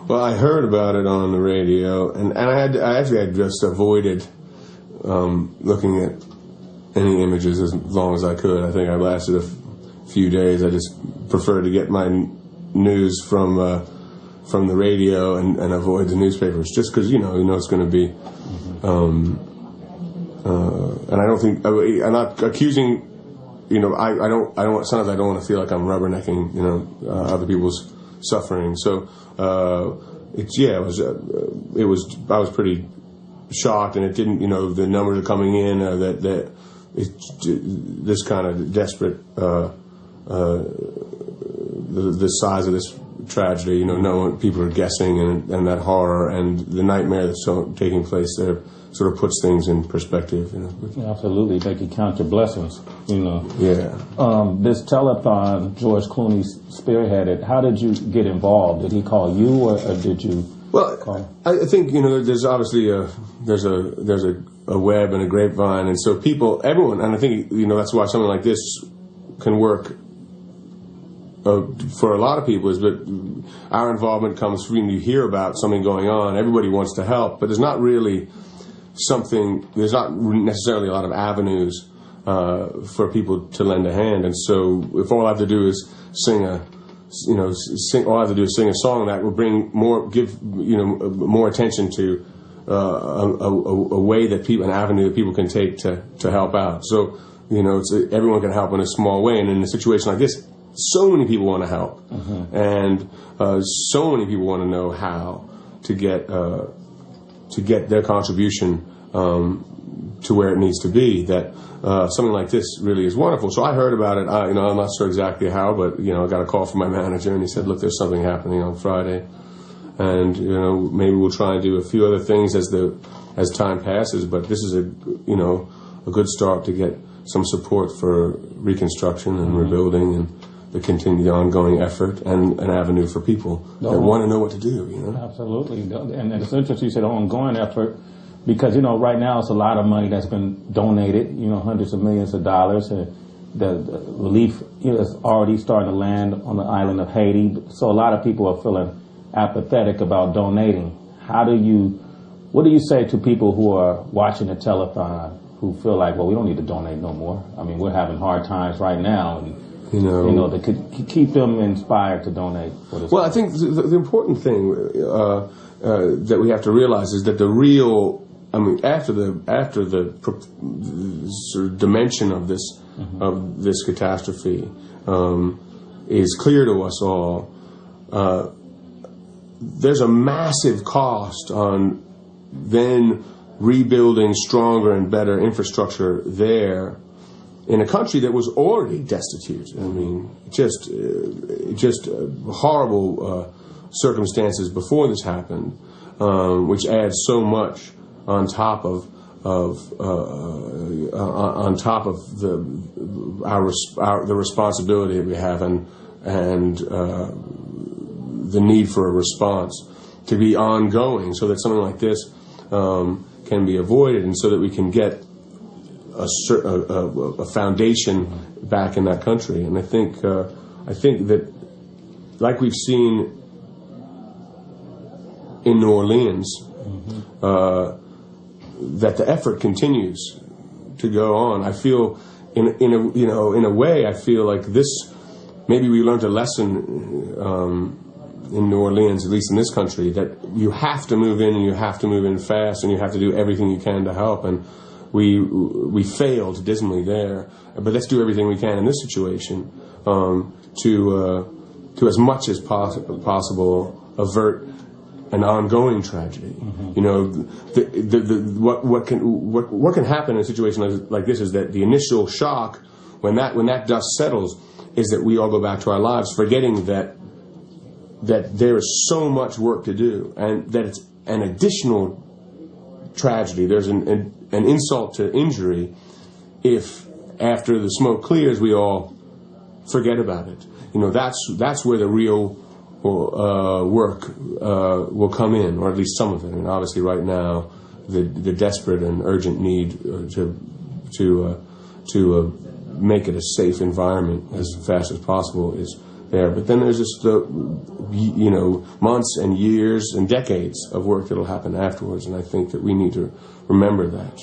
Well, I heard about it on the radio, and I actually had just avoided looking at any images as long as I could. I think I lasted a few days. I just preferred to get my news from the radio and avoid the newspapers, just because you know it's going to be. And I don't think I'm not accusing. I don't. Sometimes I don't want to feel like I'm rubbernecking. Other people's suffering. So it was. I was pretty shocked, and it didn't. The numbers are coming in. This kind of desperate. The size of this tragedy. People are guessing, and that horror and the nightmare that's taking place there sort of puts things in perspective. Absolutely, make you count your blessings. Yeah. This telethon, George Clooney spearheaded. How did you get involved? Did he call you, or did you? Well, call? I think there's obviously there's a web and a grapevine, and so everyone, and I think that's why something like this can work. For a lot of people, is that our involvement comes from you hear about something going on. Everybody wants to help, but there's not really there's not necessarily a lot of avenues for people to lend a hand. And so if all I have to do is sing a song that will give more attention to a way that an avenue that people can take to help out. So everyone can help in a small way, and in a situation like this, so many people want to help, and so many people want to know how to get their contribution to where it needs to be. That something like this really is wonderful. So I heard about it. I'm not sure exactly how, but I got a call from my manager, and he said, "Look, there's something happening on Friday, and maybe we'll try and do a few other things as time passes. But this is a good start to get some support for reconstruction and rebuilding and the ongoing effort and an avenue for people that want to know what to do. Absolutely, and it's interesting you said ongoing effort, because right now it's a lot of money that's been donated, hundreds of millions of dollars, and the relief is already starting to land on the island of Haiti. So a lot of people are feeling apathetic about donating. What do you say to people who are watching the telethon who feel like, well, we don't need to donate no more? I mean, we're having hard times right now, and that could keep them inspired to donate for this. Well, I think the important thing that we have to realize is that after the sort of dimension of this catastrophe is clear to us all, there's a massive cost on then rebuilding stronger and better infrastructure there, in a country that was already destitute. I mean, just horrible circumstances before this happened, which adds so much on top of the responsibility that we have and the need for a response to be ongoing, so that something like this can be avoided, and so that we can get a foundation back in that country. And I think that, like we've seen in New Orleans, that the effort continues to go on. I feel in a way, I feel like this. Maybe we learned a lesson in New Orleans, at least in this country, that you have to move in, and you have to move in fast, and you have to do everything you can to help. And we failed dismally there, but let's do everything we can in this situation to as much as possible avert an ongoing tragedy. What can happen in a situation like this is that the initial shock, when that dust settles, is that we all go back to our lives, forgetting that there is so much work to do, and that it's an additional tragedy. There's an insult to injury if, after the smoke clears, we all forget about it. That's where the real work will come in, or at least some of it. And obviously, right now, the desperate and urgent need to make it a safe environment as fast as possible is there. But then there's just months and years and decades of work that'll happen afterwards, and I think that we need to remember that.